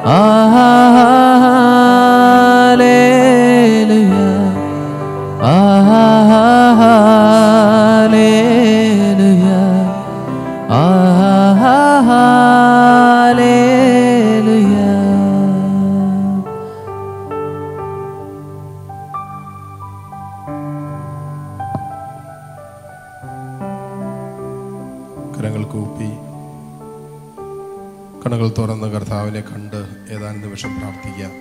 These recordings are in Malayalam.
കരങ്ങൾ കൂപ്പി കണ്ണുകൾ തുറന്ന് കർത്താവിനെ കണ്ട് ഏതാനും നിമിഷം പ്രാർത്ഥിക്കാം.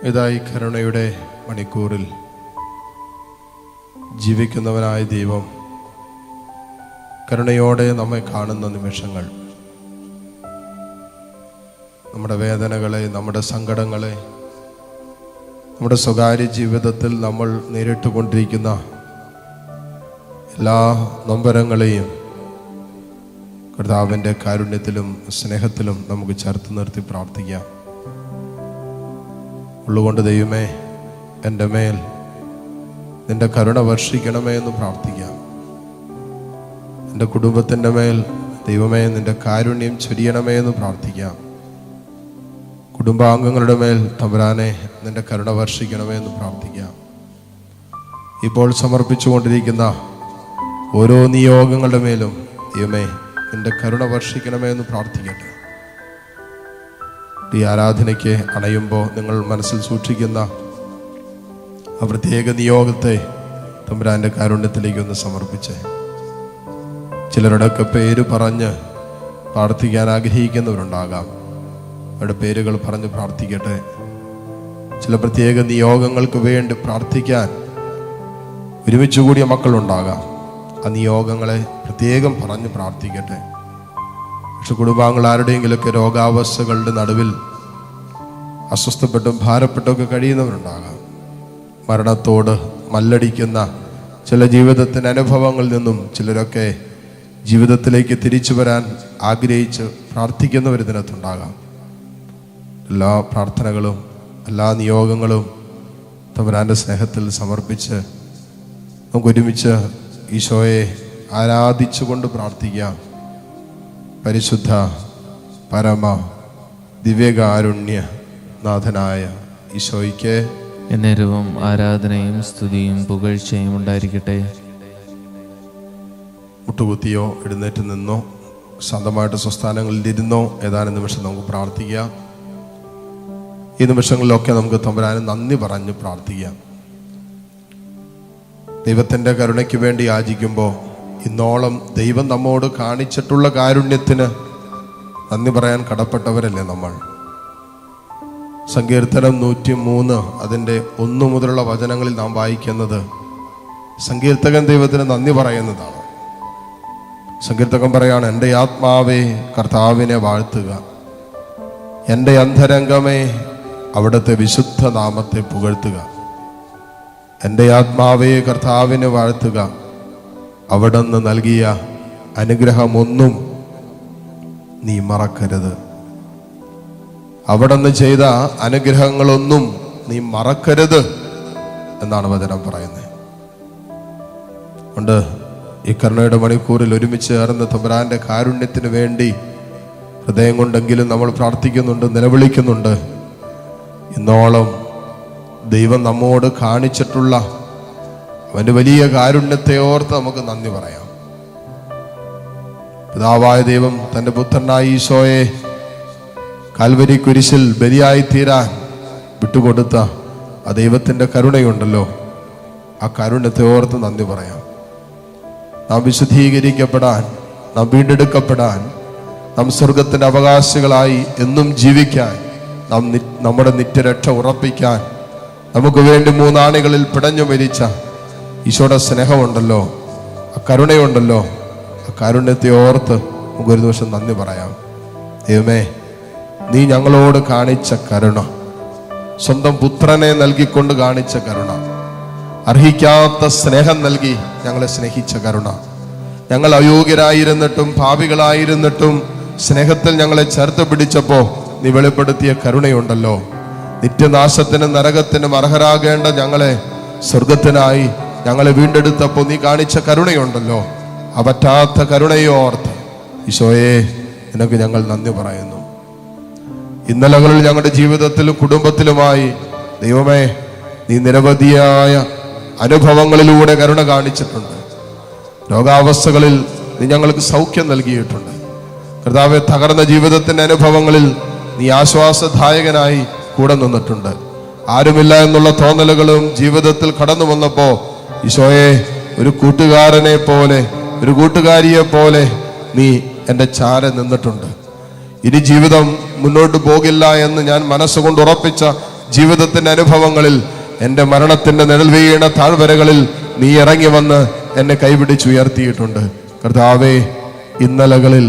ഇതായി കരുണയുടെ മണിക്കൂറിൽ ജീവിക്കുന്നവനായ ദൈവം കരുണയോടെ നമ്മെ കാണുന്ന നിമിഷങ്ങൾ, നമ്മുടെ വേദനകളെ, നമ്മുടെ സങ്കടങ്ങളെ, നമ്മുടെ സ്വകാര്യ ജീവിതത്തിൽ നമ്മൾ നേരിട്ടുകൊണ്ടിരിക്കുന്ന എല്ലാ നൊമ്പരങ്ങളെയും കർത്താവിൻ്റെ കാരുണ്യത്തിലും സ്നേഹത്തിലും നമുക്ക് ചേർത്ത് നിർത്തി പ്രാർത്ഥിക്കാം. ഉള്ളുകൊണ്ട് ദൈവമേ, എൻ്റെ മേൽ നിൻ്റെ കരുണ വർഷിക്കണമേ എന്ന് പ്രാർത്ഥിക്കാം. എൻ്റെ കുടുംബത്തിൻ്റെ മേൽ ദൈവമേ നിൻ്റെ കാരുണ്യം ചൊരിയണമേ എന്ന് പ്രാർത്ഥിക്കാം. കുടുംബാംഗങ്ങളുടെ മേൽ തമ്പുരാനെ നിൻ്റെ കരുണ വർഷിക്കണമേ എന്ന് പ്രാർത്ഥിക്കാം. ഇപ്പോൾ സമർപ്പിച്ചുകൊണ്ടിരിക്കുന്ന ഓരോ നിയോഗങ്ങളുടെ മേലും ദൈവമേ നിൻ്റെ കരുണ വർഷിക്കണമേ എന്ന് പ്രാർത്ഥിക്കട്ടെ. ഈ ആരാധനയ്ക്ക് അണയുമ്പോൾ നിങ്ങൾ മനസ്സിൽ സൂക്ഷിക്കുന്ന ആ പ്രത്യേക നിയോഗത്തെ തമ്പുരാൻ്റെ കാരുണ്യത്തിലേക്ക് ഒന്ന് സമർപ്പിച്ച്, ചിലരുടെയൊക്കെ പേര് പറഞ്ഞ് പ്രാർത്ഥിക്കാൻ ആഗ്രഹിക്കുന്നവരുണ്ടാകാം. അവരുടെ പേരുകൾ പറഞ്ഞ് പ്രാർത്ഥിക്കട്ടെ. ചില പ്രത്യേക നിയോഗങ്ങൾക്ക് വേണ്ടി പ്രാർത്ഥിക്കാൻ ഒരുമിച്ച് കൂടിയ മക്കളുണ്ടാകാം. ആ നിയോഗങ്ങളെ പ്രത്യേകം പറഞ്ഞ് പ്രാർത്ഥിക്കട്ടെ. പക്ഷെ കുടുംബാംഗങ്ങൾ ആരുടെയെങ്കിലുമൊക്കെ രോഗാവസ്ഥകളുടെ നടുവിൽ അസ്വസ്ഥപ്പെട്ടും ഭാരപ്പെട്ടൊക്കെ കഴിയുന്നവരുണ്ടാകാം. മരണത്തോട് മല്ലടിക്കുന്ന ചില ജീവിതത്തിൻ്റെ അനുഭവങ്ങളിൽ നിന്നും ചിലരൊക്കെ ജീവിതത്തിലേക്ക് തിരിച്ചു വരാൻ ആഗ്രഹിച്ച് പ്രാർത്ഥിക്കുന്നവർ ഇതിനകത്തുണ്ടാകാം. എല്ലാ പ്രാർത്ഥനകളും എല്ലാ നിയോഗങ്ങളും തമ്പുരാൻ്റെ സ്നേഹത്തിൽ സമർപ്പിച്ച് നമുക്കൊരുമിച്ച് ഈശോയെ ആരാധിച്ചുകൊണ്ട് പ്രാർത്ഥിക്കാം. പരിശുദ്ധ പരമ ദിവ്യകാരുണ്യ നാഥനായ ഈശോയ്ക്ക് എന്നേരവും ആരാധനയും സ്തുതിയും പുകഴ്ചയും ഉണ്ടായിരിക്കട്ടെ. മുട്ടുകുത്തിയോ എഴുന്നേറ്റ് നിന്നോ സ്വന്തമായിട്ട് സ്വസ്ഥാനങ്ങളിലിരുന്നോ ഏതാനും നിമിഷം നമുക്ക് പ്രാർത്ഥിക്കാം. ഈ നിമിഷങ്ങളിലൊക്കെ നമുക്ക് തമ്പുരാന് നന്ദി പറഞ്ഞ് പ്രാർത്ഥിക്കാം. ദൈവത്തിൻ്റെ കരുണയ്ക്ക് വേണ്ടി യാചിക്കുമ്പോൾ ഇന്നോളം ദൈവം നമ്മോട് കാണിച്ചിട്ടുള്ള കാരുണ്യത്തിന് നന്ദി പറയാൻ കടപ്പെട്ടവരല്ലേ നമ്മൾ. സങ്കീർത്തനം 103 അതിൻ്റെ 1 മുതലുള്ള വചനങ്ങളിൽ നാം വായിക്കുന്നത് സങ്കീർത്തകൻ ദൈവത്തിന് നന്ദി പറയുന്നതാണ്. സങ്കീർത്തകൻ പറയാണ്, എൻ്റെ ആത്മാവേ കർത്താവിനെ വാഴ്ത്തുക, എൻ്റെ അന്തരംഗമേ അവിടുത്തെ വിശുദ്ധ നാമത്തെ പുകഴ്ത്തുക. എൻ്റെ ആത്മാവേ കർത്താവിനെ വാഴ്ത്തുക, അവിടുന്ന് നൽകിയ അനുഗ്രഹമൊന്നും നീ മറക്കരുത്. അവിടുന്ന് ചെയ്ത അനുഗ്രഹങ്ങളൊന്നും നീ മറക്കരുത് എന്നാണ് വചനം പറയുന്നത്. അതുകൊണ്ട് ഈ കരുണയുടെ മണിക്കൂറിൽ ഒരുമിച്ച് ചേർന്ന് തമ്പുരാന്റെ കാരുണ്യത്തിന് വേണ്ടി ഹൃദയം കൊണ്ടെങ്കിലും നമ്മൾ പ്രാർത്ഥിക്കുന്നുണ്ട്, നിലവിളിക്കുന്നുണ്ട്. ഇന്നോളം ദൈവം നമ്മോട് കാണിച്ചിട്ടുള്ള അവൻ്റെ വലിയ കാരുണ്യത്തെ ഓർത്ത് നമുക്ക് നന്ദി പറയാം. പിതാവായ ദൈവം തൻ്റെ പുത്രനായ ഈശോയെ കാൽവരി കുരിശിൽ ബലിയായി തീരാൻ വിട്ടുകൊടുത്ത ആ ദൈവത്തിൻ്റെ കരുണയുണ്ടല്ലോ, ആ കാരുണ്യത്തെ ഓർത്ത് നന്ദി പറയാം. നാം വിശുദ്ധീകരിക്കപ്പെടാൻ, നാം വീണ്ടെടുക്കപ്പെടാൻ, നാം സ്വർഗത്തിൻ്റെ അവകാശികളായി എന്നും ജീവിക്കാൻ, നാം നമ്മുടെ നിത്യരക്ഷ ഉറപ്പിക്കാൻ നമുക്ക് വേണ്ടി 3 ആണികളിൽ പിടഞ്ഞു മരിച്ച ഈശോയുടെ സ്നേഹമുണ്ടല്ലോ, ആ കരുണയുണ്ടല്ലോ, ആ കാരുണ്യത്തെ ഓർത്ത് നമുക്കൊരു ദിവസം നന്ദി പറയാം. ദൈവമേ, നീ ഞങ്ങളോട് കാണിച്ച കരുണ, സ്വന്തം പുത്രനെ നൽകിക്കൊണ്ട് കാണിച്ച കരുണ, അർഹിക്കാത്ത സ്നേഹം നൽകി ഞങ്ങളെ സ്നേഹിച്ച കരുണ, ഞങ്ങൾ അയോഗ്യരായിരുന്നിട്ടും പാപികളായിരുന്നിട്ടും സ്നേഹത്തിൽ ഞങ്ങളെ ചേർത്ത് പിടിച്ചപ്പോൾ നീ വെളിപ്പെടുത്തിയ കരുണയുണ്ടല്ലോ, നിത്യനാശത്തിനും നരകത്തിനും അർഹരാകേണ്ട ഞങ്ങളെ സ്വർഗത്തിനായി ഞങ്ങളെ വീണ്ടെടുത്തപ്പോൾ നീ കാണിച്ച കരുണയുണ്ടല്ലോ, ആ പറ്റാത്ത കരുണയോർത്ത് ഈശോയെ നിനക്ക് ഞങ്ങൾ നന്ദി പറയുന്നു. ഇന്നലകളിൽ ഞങ്ങളുടെ ജീവിതത്തിലും കുടുംബത്തിലുമായി ദൈവമേ നീ നിരവധിയായ അനുഭവങ്ങളിലൂടെ കരുണ കാണിച്ചിട്ടുണ്ട്. രോഗാവസ്ഥകളിൽ നീ ഞങ്ങൾക്ക് സൗഖ്യം നൽകിയിട്ടുണ്ട്. കർത്താവേ, തകർന്ന ജീവിതത്തിൻ്റെ അനുഭവങ്ങളിൽ നീ ആശ്വാസദായകനായി കൂടെ നിന്നിട്ടുണ്ട്. ആരുമില്ല എന്നുള്ള തോന്നലുകളും ജീവിതത്തിൽ കടന്നു വന്നപ്പോൾ ഈശോയെ, ഒരു കൂട്ടുകാരനെ പോലെ, ഒരു കൂട്ടുകാരിയെ പോലെ നീ എൻ്റെ ചാരെ നിന്നിട്ടുണ്ട്. ഇനി ജീവിതം മുന്നോട്ട് പോകില്ല എന്ന് ഞാൻ മനസ്സുകൊണ്ട് ഉറപ്പിച്ച ജീവിതത്തിൻ്റെ അനുഭവങ്ങളിൽ, എൻ്റെ മരണത്തിൻ്റെ നിഴൽ വീണ താഴ്വരകളിൽ നീ ഇറങ്ങി വന്ന് എന്നെ കൈപിടിച്ചുയർത്തിയിട്ടുണ്ട്. കർത്താവേ, ഇന്നലകളിൽ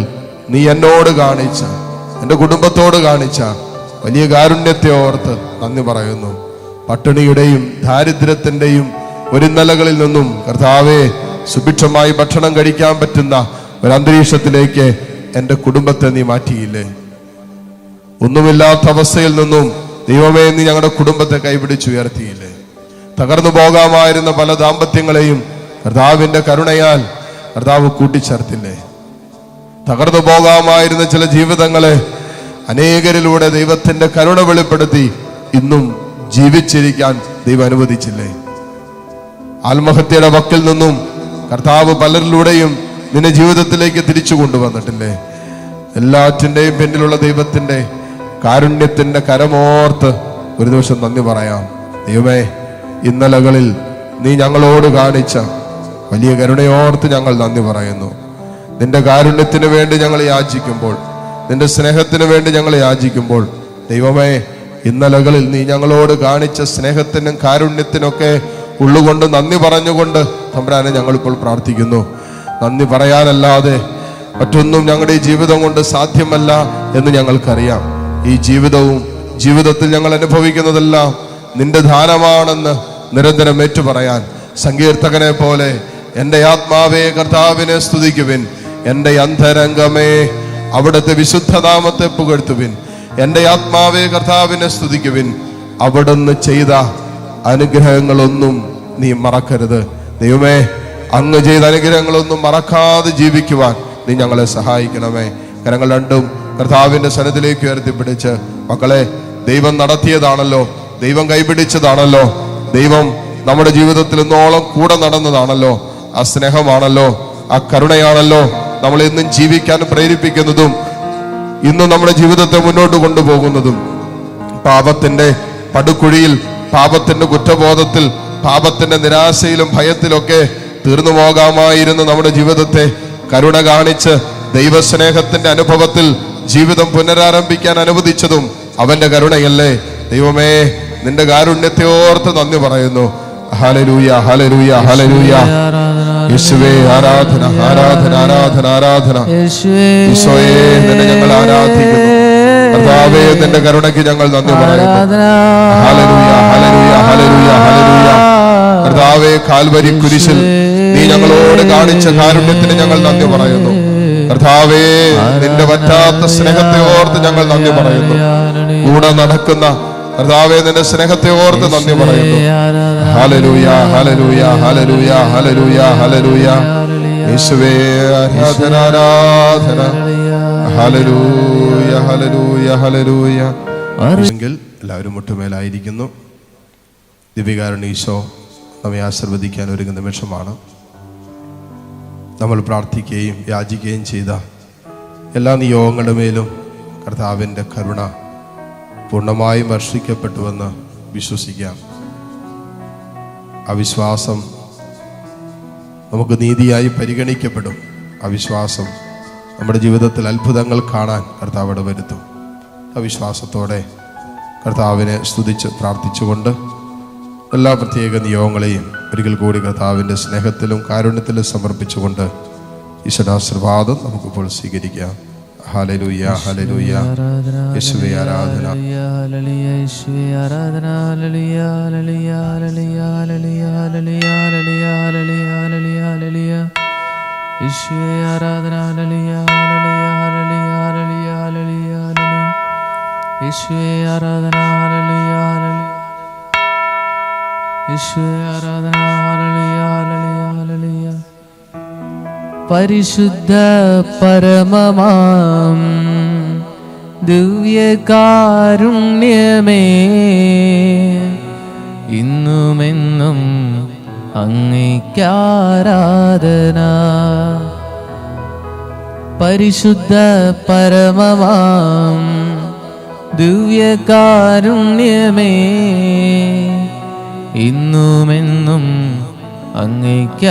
നീ എന്നോട് കാണിച്ച, എൻ്റെ കുടുംബത്തോട് കാണിച്ച വലിയ കാരുണ്യത്തെ ഓർത്ത് നന്ദി പറയുന്നു. പട്ടിണിയുടെയും ദാരിദ്ര്യത്തിൻ്റെയും ഒരിന്നലകളിൽ നിന്നും കർത്താവേ, സുഭിക്ഷമായി ഭക്ഷണം കഴിക്കാൻ പറ്റുന്ന ഒരു അന്തരീക്ഷത്തിലേക്ക് എൻ്റെ കുടുംബത്തെ നീ മാറ്റിയില്ലേ? ഒന്നുമില്ലാത്ത അവസ്ഥയിൽ നിന്നും ദൈവമേ നീ ഞങ്ങളുടെ കുടുംബത്തെ കൈപിടിച്ചുയർത്തിയില്ലേ? തകർന്നു പോകാമായിരുന്ന പല ദാമ്പത്യങ്ങളെയും കർത്താവിൻ്റെ കരുണയാൽ കർത്താവ് കൂട്ടിച്ചേർത്തില്ലേ? തകർന്നു പോകാമായിരുന്ന ചില ജീവിതങ്ങളെ അനേകരിലൂടെ ദൈവത്തിന്റെ കരുണ വെളിപ്പെടുത്തി ഇന്നും ജീവിച്ചിരിക്കാൻ ദൈവം അനുവദിച്ചില്ലേ? ആത്മഹത്യയുടെ വക്കിൽ നിന്നും കർത്താവ് പലരിലൂടെയും നിന്നെ ജീവിതത്തിലേക്ക് തിരിച്ചു കൊണ്ടുവന്നിട്ടില്ലേ? എല്ലാറ്റിൻ്റെയും പിന്നിലുള്ള ദൈവത്തിന്റെ കാരുണ്യത്തിന്റെ കരമോർത്ത് ഒരു നിമിഷം നന്ദി പറയാം. ദൈവമേ, ഇന്നലകളിൽ നീ ഞങ്ങളോട് കാണിച്ച വലിയ കരുണയോർത്ത് ഞങ്ങൾ നന്ദി പറയുന്നു. നിന്റെ കാരുണ്യത്തിന് വേണ്ടി ഞങ്ങൾ യാചിക്കുമ്പോൾ, നിന്റെ സ്നേഹത്തിന് വേണ്ടി ഞങ്ങൾ യാചിക്കുമ്പോൾ ദൈവമേ, ഇന്നലകളിൽ നീ ഞങ്ങളോട് കാണിച്ച സ്നേഹത്തിനും കാരുണ്യത്തിനൊക്കെ ഉള്ളുകൊണ്ട് നന്ദി പറഞ്ഞുകൊണ്ട് തമ്പുരാനെ ഞങ്ങളിപ്പോൾ പ്രാർത്ഥിക്കുന്നു. നന്ദി പറയാനല്ലാതെ മറ്റൊന്നും ഞങ്ങളുടെ ഈ ജീവിതം കൊണ്ട് സാധ്യമല്ല എന്ന് ഞങ്ങൾക്കറിയാം. ഈ ജീവിതത്തിൽ ഞങ്ങൾ അനുഭവിക്കുന്നതെല്ലാം നിന്റെ ദാനമാണെന്ന് നിരന്തരം ഏറ്റുപറയാൻ സങ്കീർത്തകനെ പോലെ എൻ്റെ ആത്മാവേ കർത്താവിനെ സ്തുതിക്കുവിൻ, എൻ്റെ അന്തരംഗമേ അവിടുത്തെ വിശുദ്ധനാമത്തെ പുകഴ്ത്തുവിൻ. എൻ്റെ ആത്മാവേ കർത്താവിനെ സ്തുതിക്കുവിൻ, അവിടുന്ന് ചെയ്ത അനുഗ്രഹങ്ങളൊന്നും നീ മറക്കരുത്. ദൈവമേ, അങ്ങ് ചെയ്ത അനുഗ്രഹങ്ങളൊന്നും മറക്കാതെ ജീവിക്കുവാൻ നീ ഞങ്ങളെ സഹായിക്കണമേ. കരങ്ങൾ രണ്ടും കർത്താവിൻ്റെ സന്നിധിയിലേക്ക് ഉയർത്തിപ്പിടിച്ച്, മക്കളെ, ദൈവം നടത്തിയതാണല്ലോ, ദൈവം കൈപിടിച്ചതാണല്ലോ, ദൈവം നമ്മുടെ ജീവിതത്തിൽ ഇന്നോളം കൂടെ നടന്നതാണല്ലോ, ആ സ്നേഹമാണല്ലോ, ആ കരുണയാണല്ലോ നമ്മളെ ഇന്നും ജീവിക്കാൻ പ്രേരിപ്പിക്കുന്നതും ഇന്നും നമ്മുടെ ജീവിതത്തെ മുന്നോട്ട് കൊണ്ടുപോകുന്നതും. പാപത്തിന്റെ പടുകുഴിയിൽ, പാപത്തിന്റെ കുറ്റബോധത്തിൽ, പാപത്തിന്റെ നിരാശയിലും ഭയത്തിലൊക്കെ തീർന്നു പോകാമായിരുന്ന നമ്മുടെ ജീവിതത്തെ കരുണ കാണിച്ച് ദൈവസ്നേഹത്തിന്റെ അനുഭവത്തിൽ ജീവിതം പുനരാരംഭിക്കാൻ അനുവദിച്ചതും അവന്റെ കരുണയല്ലേ? ദൈവമേ, നിന്റെ കാരുണ്യത്തെ ഓർത്ത് നന്ദി പറയുന്നു. Hallelujah, hallelujah, hallelujah. യേശുവേ, ആരാധന, ആരാധന, ആരാധന, ആരാധന. ഈശോയെ, നിന്നെ ഞങ്ങൾ ആരാധിക്കുന്നു. കർത്താവേ, നിന്റെ കരുണയ്ക്ക് ഞങ്ങൾ നന്ദി പറയുന്നു. Hallelujah, hallelujah, hallelujah, hallelujah. കർത്താവേ, കാൽവരി കുരിശിൽ നീ ഞങ്ങളോട് കാണിച്ച കാരുണ്യത്തിന് ഞങ്ങൾ നന്ദി പറയുന്നു. കർത്താവേ, നിന്റെ വറ്റാത്ത സ്നേഹത്തെ ഓർത്ത് ഞങ്ങൾ നന്ദി പറയുന്നു. കൂടെ നടക്കുന്ന കർത്താവേ, നിന്റെ സ്നേഹത്തെ ഓർത്ത് നന്ദി പറയുന്നു. Hallelujah, hallelujah, hallelujah, hallelujah, hallelujah. യേശുവേ, ആരാധന, ആരാധന. Hallelujah, hallelujah, hallelujah. എങ്കിൽ എല്ലാവരും മുട്ടുമേലായിരിക്കുന്നു. ദിവ്യകാരുണ്യ ഈശോ നമ്മെ ആശീർവദിക്കാൻ ഒരുങ്ങുന്ന നിമിഷമാണ്. നമ്മൾ പ്രാർത്ഥിക്കുകയും യാചിക്കുകയും ചെയ്ത എല്ലാ നിയോഗങ്ങളുടെ മേലും കർത്താവിൻ്റെ കരുണ പൂർണ്ണമായും വർഷിക്കപ്പെട്ടുവെന്ന് വിശ്വസിക്കാം. ആ വിശ്വാസം നമുക്ക് നീതിയായി പരിഗണിക്കപ്പെടും. ആ വിശ്വാസം നമ്മുടെ ജീവിതത്തിൽ അത്ഭുതങ്ങൾ കാണാൻ കർത്താവ് ഇടവരുത്തും. ആ വിശ്വാസത്തോടെ കർത്താവിനെ സ്തുതിച്ച് പ്രാർത്ഥിച്ചുകൊണ്ട് എല്ലാ പ്രത്യേക നിയോഗങ്ങളെയും ഒരിക്കൽ കൂടി കർത്താവിൻ്റെ സ്നേഹത്തിലും കാരുണ്യത്തിലും സമർപ്പിച്ചുകൊണ്ട് ഈശ്വരാശീർവാദം നമുക്കിപ്പോൾ സ്വീകരിക്കാം. Hallelujah, hallelujah. യേശുവേ ആരാധന. യേശുവേ ആരാധന. Hallelujah, hallelujah, hallelujah, hallelujah, hallelujah, hallelujah, hallelujah, hallelujah. യേശുവേ ആരാധന. Hallelujah, hallelujah, hallelujah, hallelujah, hallelujah, hallelujah. യേശുവേ ആരാധന. Hallelujah, hallelujah. യേശുവേ ആരാധന. Hallelujah, hallelujah, hallelujah. പരിശുദ്ധ പരമമാം ദിവ്യകാരുണ്യമേ, ഇന്നുമെന്നും അങ്ങേക്കാരാധന. പരിശുദ്ധ പരമമാം ദിവ്യകാരുണ്യമേ, ഇന്നുമെന്നും അങ്ങേക്കാരാധന.